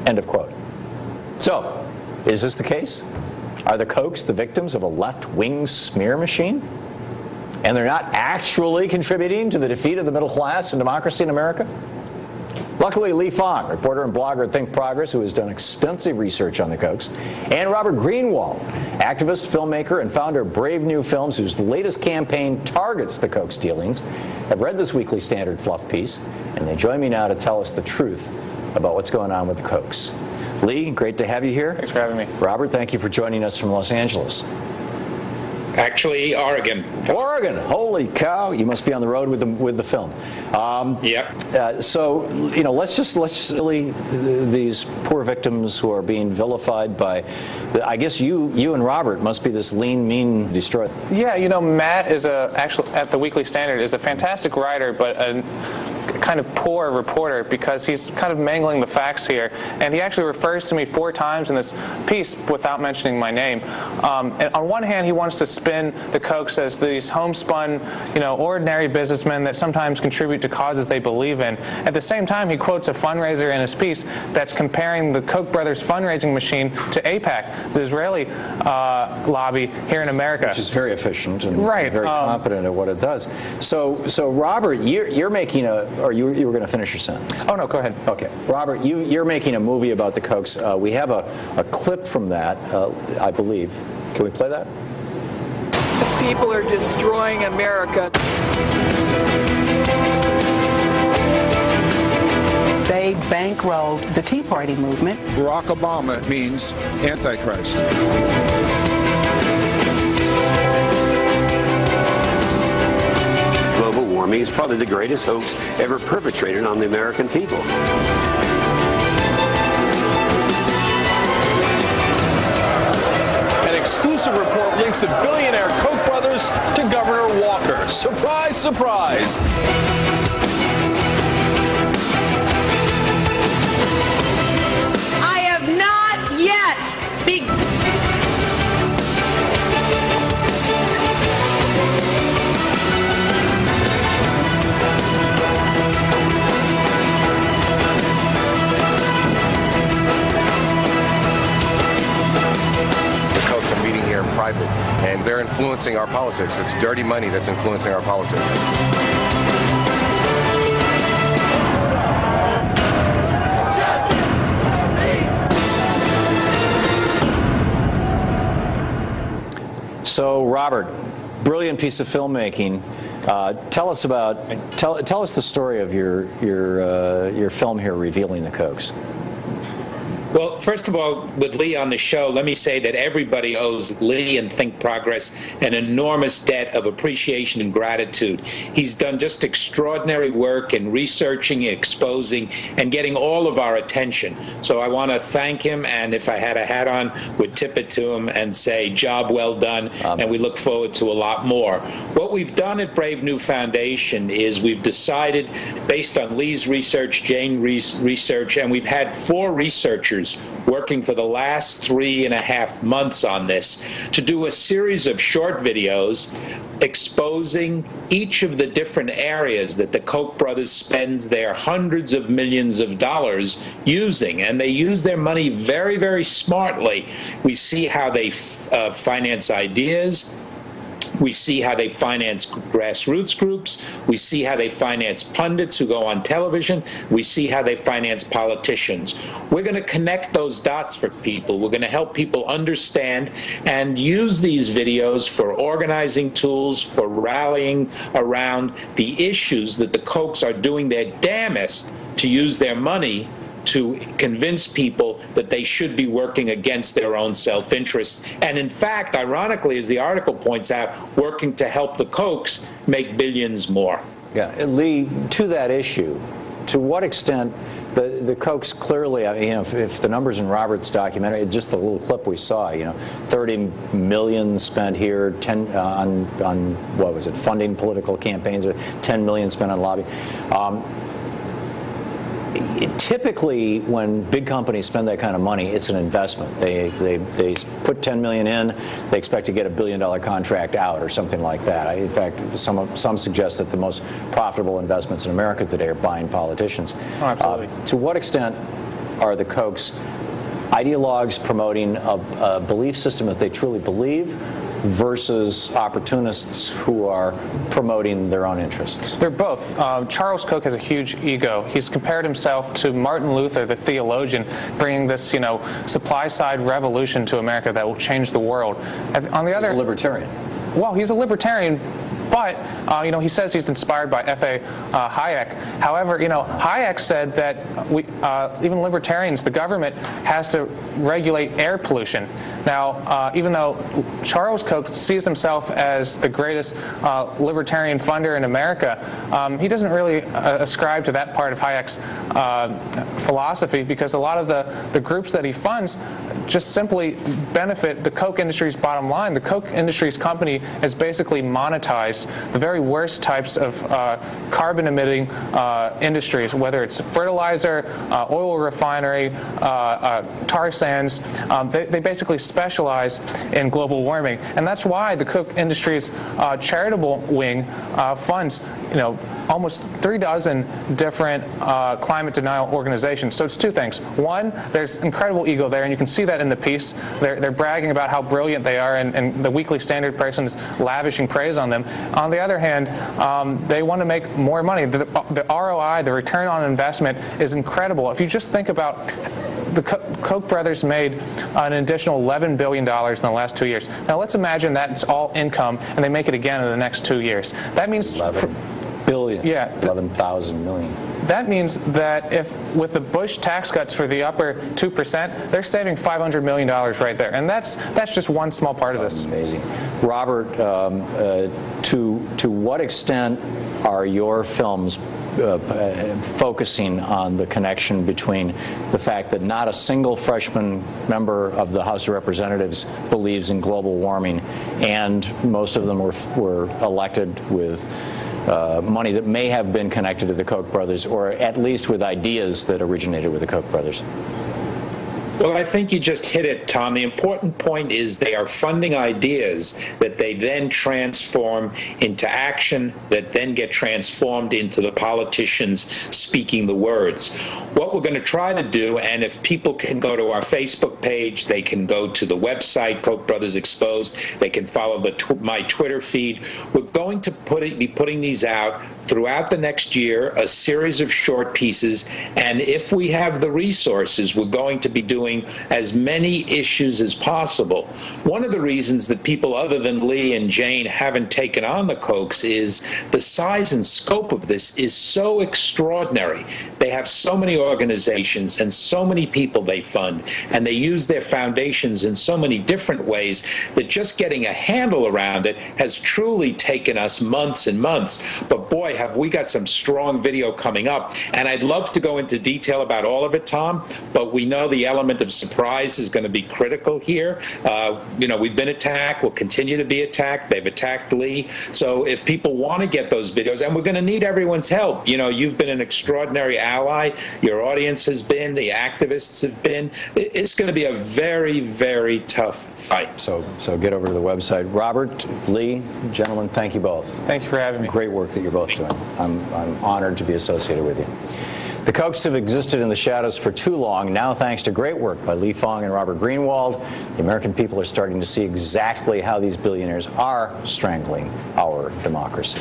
End of quote. So, is this the case? Are the Kochs the victims of a left-wing smear machine? And they're not actually contributing to the defeat of the middle class and democracy in America? Luckily, Lee Fong, reporter and blogger at Think Progress, who has done extensive research on the Kochs, and Robert Greenwald, activist, filmmaker, and founder of Brave New Films, whose latest campaign targets the Kochs dealings, have read this Weekly Standard fluff piece, and they join me now to tell us the truth about what's going on with the Kochs. Lee, great to have you here. Thanks for having me. Robert, thank you for joining us from Los Angeles. Actually, Oregon. Oregon, holy cow! You must be on the road with the film. Yep. So let's really these poor victims who are being vilified by. I guess you and Robert must be this lean, mean, destroyer. Yeah, Matt is actually at the Weekly Standard is a fantastic writer, but a kind of poor reporter because he's kind of mangling the facts here, and he actually refers to me 4 times in this piece without mentioning my name. And on one hand, he wants to spin the Kochs as these homespun, ordinary businessmen that sometimes contribute to causes they believe in. At the same time, he quotes a fundraiser in his piece that's comparing the Koch brothers' fundraising machine to AIPAC, the Israeli lobby here in America, which is very efficient and right. very competent at what it does. So Robert, you're making or you were going to finish your sentence. Oh, no, go ahead. Okay. Robert, you're making a movie about the Kochs. We have a clip from that, I believe. Can we play that? These people are destroying America. They bankrolled the Tea Party movement. Barack Obama means Antichrist. Global warming is probably the greatest hoax ever perpetrated on the American people. An exclusive report links the billionaire Koch brothers to Governor Walker. Surprise, surprise. I have not yet begun. Private, and they're influencing our politics. It's dirty money that's influencing our politics. So, Robert, brilliant piece of filmmaking. Tell us the story of your film here, revealing the Kochs. Well, first of all, with Lee on the show, let me say that everybody owes Lee and Think Progress an enormous debt of appreciation and gratitude. He's done just extraordinary work in researching, exposing, and getting all of our attention. So I want to thank him, and if I had a hat on, would tip it to him and say, job well done, and we look forward to a lot more. What we've done at Brave New Foundation is we've decided, based on Lee's research, Jane's research, and we've had 4 researchers working for the last 3.5 months on this, to do a series of short videos exposing each of the different areas that the Koch brothers spends their hundreds of millions of dollars using. And they use their money very, very smartly. We see how they finance ideas. We see how they finance grassroots groups. We see how they finance pundits who go on television. We see how they finance politicians. We're going to connect those dots for people. We're going to help people understand and use these videos for organizing tools, for rallying around the issues that the Kochs are doing their damnedest to use their money to convince people that they should be working against their own self-interest. And in fact, ironically, as the article points out, working to help the Kochs make billions more. Yeah, Lee, to that issue, to what extent the Kochs clearly, if the numbers in Robert's documentary, just the little clip we saw, 30 million spent here, 10 on what was it, funding political campaigns, or 10 million spent on lobbying. Typically, when big companies spend that kind of money, it's an investment. They put $10 million in, they expect to get $1 billion contract out or something like that. In fact, some suggest that the most profitable investments in America today are buying politicians. Oh, absolutely. To what extent are the Kochs ideologues promoting a belief system that they truly believe versus opportunists who are promoting their own interests? They're both. Charles Koch has a huge ego. He's compared himself to Martin Luther, the theologian, bringing this, supply-side revolution to America that will change the world. On the other, he's a libertarian. Well, he's a libertarian, but he says he's inspired by F.A. Hayek. However, Hayek said that even libertarians, the government has to regulate air pollution. Now, even though Charles Koch sees himself as the greatest libertarian funder in America, he doesn't really ascribe to that part of Hayek's philosophy, because a lot of the groups that he funds just simply benefit the Koch industry's bottom line. The Koch industry's company has basically monetized the very worst types of carbon-emitting industries, whether it's fertilizer, oil refinery, tar sands. They basically specialize in global warming, and that's why the Koch industry's charitable wing funds, almost 36 different climate denial organizations. So it's two things. One, there's incredible ego there, and you can see that in the piece. They're bragging about how brilliant they are, and the Weekly Standard person is lavishing praise on them. On the other hand, they want to make more money. The ROI, the return on investment, is incredible. If you just think about the Koch brothers made an additional $11 billion in the last 2 years. Now let's imagine that's all income, and they make it again in the next 2 years. That means 11 billion. Yeah, 11,000 million. That means that if, with the Bush tax cuts for the upper 2%, they're saving $500 million right there, and that's just one small part of this. Amazing, Robert. To what extent are your films focusing on the connection between the fact that not a single freshman member of the House of Representatives believes in global warming, and most of them were elected with money that may have been connected to the Koch brothers, or at least with ideas that originated with the Koch brothers? Well, I think you just hit it, Tom. The important point is they are funding ideas that they then transform into action, that then get transformed into the politicians speaking the words. What we're going to try to do, and if people can go to our Facebook page, they can go to the website, Koch Brothers Exposed, they can follow my Twitter feed. We're going to be putting these out throughout the next year, a series of short pieces, and if we have the resources, we're going to be doing as many issues as possible. One of the reasons that people other than Lee and Jane haven't taken on the Kochs is the size and scope of this is so extraordinary. They have so many organizations and so many people they fund, and they use their foundations in so many different ways that just getting a handle around it has truly taken us months and months. But boy, have we got some strong video coming up, and I'd love to go into detail about all of it, Tom, but we know the element of surprise is going to be critical here. We've been attacked. We'll continue to be attacked. They've attacked Lee. So if people want to get those videos, and we're going to need everyone's help. You've been an extraordinary ally. Your audience has been. The activists have been. It's going to be a very, very tough fight. So get over to the website. Robert, Lee, gentlemen, thank you both. Thank you for having me. Great work that you're both doing. I'm honored to be associated with you. The Kochs have existed in the shadows for too long. Now, thanks to great work by Lee Fong and Robert Greenwald, the American people are starting to see exactly how these billionaires are strangling our democracy.